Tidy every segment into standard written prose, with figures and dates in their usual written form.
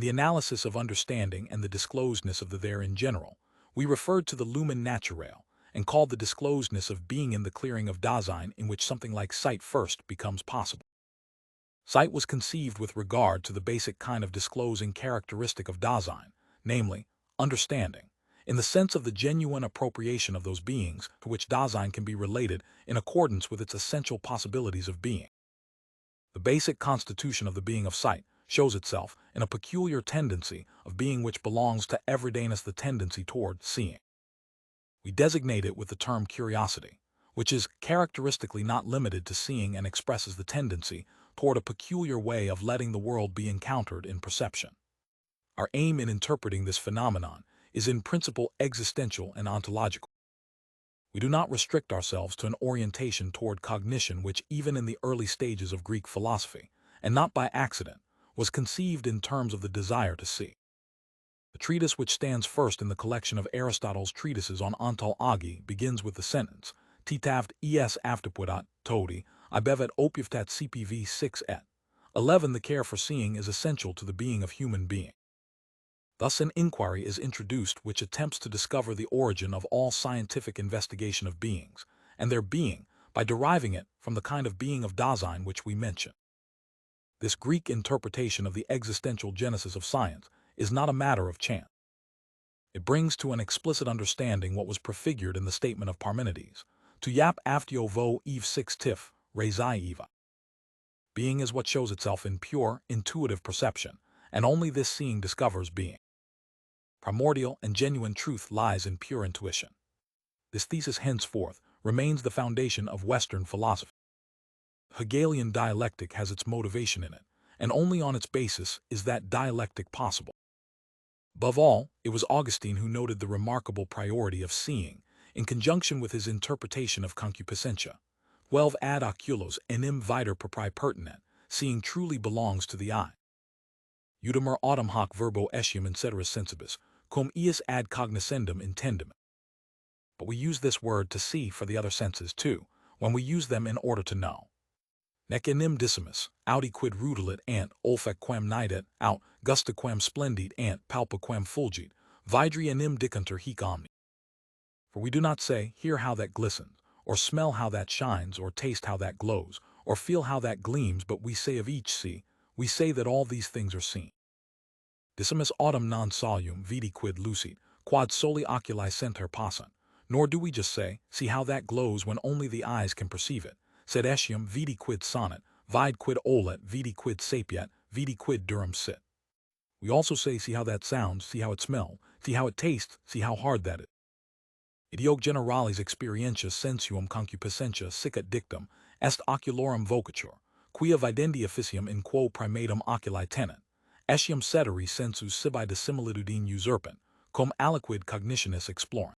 In the analysis of understanding and the disclosedness of the there in general, we referred to the lumen naturale and called the disclosedness of being in the clearing of Dasein in which something like sight first becomes possible. Sight was conceived with regard to the basic kind of disclosing characteristic of Dasein, namely, understanding, in the sense of the genuine appropriation of those beings to which Dasein can be related in accordance with its essential possibilities of being. The basic constitution of the being of sight shows itself in a peculiar tendency of being which belongs to everydayness, the tendency toward seeing. We designate it with the term curiosity, which is characteristically not limited to seeing and expresses the tendency toward a peculiar way of letting the world be encountered in perception. Our aim in interpreting this phenomenon is in principle existential and ontological. We do not restrict ourselves to an orientation toward cognition which even in the early stages of Greek philosophy, and not by accident, was conceived in terms of the desire to see. The treatise which stands first in the collection of Aristotle's treatises on ontology begins with the sentence, Titaft es afterpudat, todi, ibevet opivtat cpv 6 et. 11. The care for seeing is essential to the being of human being. Thus an inquiry is introduced which attempts to discover the origin of all scientific investigation of beings, and their being, by deriving it from the kind of being of Dasein which we mention. This Greek interpretation of the existential genesis of science is not a matter of chance. It brings to an explicit understanding what was prefigured in the statement of Parmenides, to yap aftio vo eve 6 tif, rezai eva. Being is what shows itself in pure, intuitive perception, and only this seeing discovers being. Primordial and genuine truth lies in pure intuition. This thesis henceforth remains the foundation of Western philosophy. Hegelian dialectic has its motivation in it, and only on its basis is that dialectic possible. Above all, it was Augustine who noted the remarkable priority of seeing, in conjunction with his interpretation of concupiscentia. 12 ad oculos enim viter propri pertinet, seeing truly belongs to the eye. Udimer autem hoc verbo etiam in ceteris sensibus, cum ius ad cognoscendum intendum. But we use this word to see for the other senses too, when we use them in order to know. Nec enim dissimus, audi quid rudilit ant olfacquam nidet, aut gustaquam splendit ant palpaquam fulgit, vidri enim dicanter hic omni. For we do not say, hear how that glistens, or smell how that shines, or taste how that glows, or feel how that gleams, but we say of each see, we say that all these things are seen. Dissimus autem non solum vidi quid lucit, quad soli oculi center passant, nor do we just say, see how that glows when only the eyes can perceive it, sed etiam vidi quid sonnet, vide quid olet, vidi quid sapiet, vidi quid durum sit. We also say, see how that sounds, see how it smells, see how it tastes, see how hard that is. Idioc generalis experientia sensuum concupiscentia sicut dictum, est oculorum vocatur, quia videndi officium in quo primatum oculi tenent, etiam ceteri sensus sibi dissimilitudine usurpant, cum aliquid cognitionis explorant.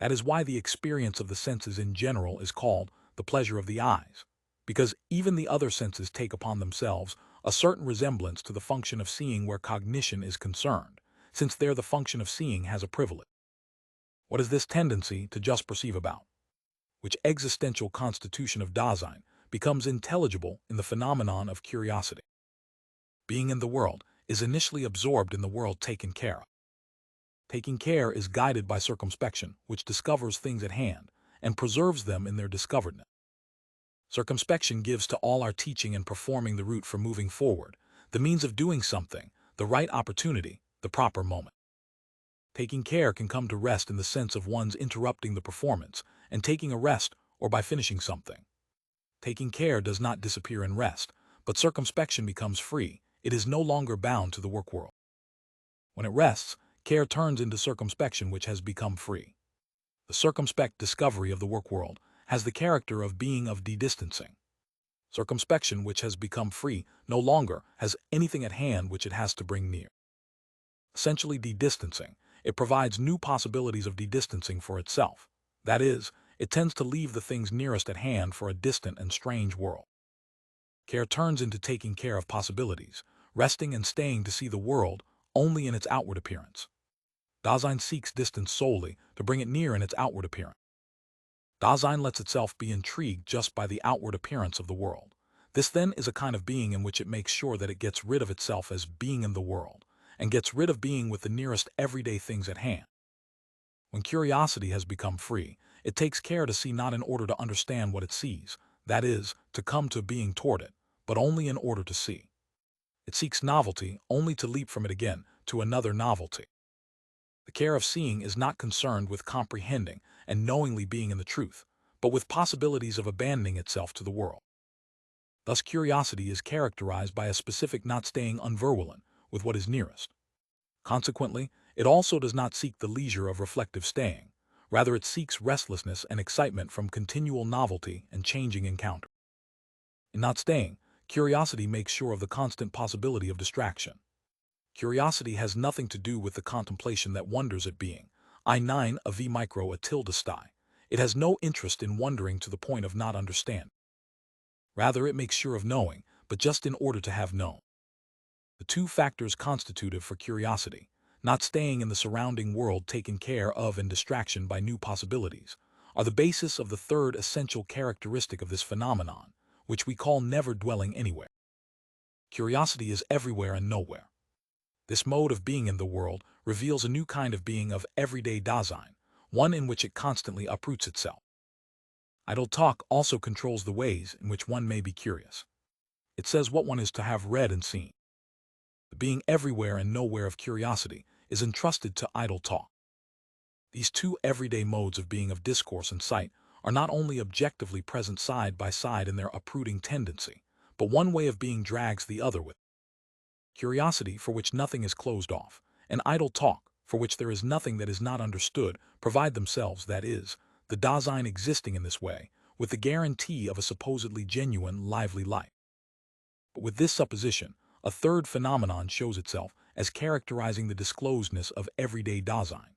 That is why the experience of the senses in general is called the pleasure of the eyes, because even the other senses take upon themselves a certain resemblance to the function of seeing where cognition is concerned, since there the function of seeing has a privilege. What is this tendency to just perceive about, which existential constitution of Dasein becomes intelligible in the phenomenon of curiosity? Being in the world is initially absorbed in the world taken care of. Taking care is guided by circumspection, which discovers things at hand and preserves them in their discoveredness. Circumspection gives to all our teaching and performing the route for moving forward, the means of doing something, the right opportunity, the proper moment. Taking care can come to rest in the sense of one's interrupting the performance and taking a rest or by finishing something. Taking care does not disappear in rest, but circumspection becomes free. It is no longer bound to the work world. When it rests, care turns into circumspection which has become free. The circumspect discovery of the work world has the character of being of de-distancing. Circumspection which has become free no longer has anything at hand which it has to bring near. Essentially de-distancing, it provides new possibilities of de-distancing for itself. That is, it tends to leave the things nearest at hand for a distant and strange world. Care turns into taking care of possibilities, resting and staying to see the world only in its outward appearance. Dasein seeks distance solely to bring it near in its outward appearance. Dasein lets itself be intrigued just by the outward appearance of the world. This then is a kind of being in which it makes sure that it gets rid of itself as being in the world, and gets rid of being with the nearest everyday things at hand. When curiosity has become free, it takes care to see not in order to understand what it sees, that is, to come to being toward it, but only in order to see. It seeks novelty only to leap from it again to another novelty. The care of seeing is not concerned with comprehending and knowingly being in the truth, but with possibilities of abandoning itself to the world. Thus curiosity is characterized by a specific not staying unverwillen with what is nearest. Consequently, it also does not seek the leisure of reflective staying. Rather, it seeks restlessness and excitement from continual novelty and changing encounter. In not staying, curiosity makes sure of the constant possibility of distraction. Curiosity has nothing to do with the contemplation that wonders at being. I9 a v micro a tilde stai. It has no interest in wondering to the point of not understanding. Rather, it makes sure of knowing, but just in order to have known. The two factors constitutive for curiosity, not staying in the surrounding world taken care of and distraction by new possibilities, are the basis of the third essential characteristic of this phenomenon, which we call never dwelling anywhere. Curiosity is everywhere and nowhere. This mode of being in the world reveals a new kind of being of everyday Dasein, one in which it constantly uproots itself. Idle talk also controls the ways in which one may be curious. It says what one is to have read and seen. The being everywhere and nowhere of curiosity is entrusted to idle talk. These two everyday modes of being of discourse and sight are not only objectively present side by side in their uprooting tendency, but one way of being drags the other with it. Curiosity, for which nothing is closed off, and idle talk, for which there is nothing that is not understood, provide themselves, that is, the Dasein existing in this way, with the guarantee of a supposedly genuine, lively life. But with this supposition, a third phenomenon shows itself as characterizing the disclosedness of everyday Dasein.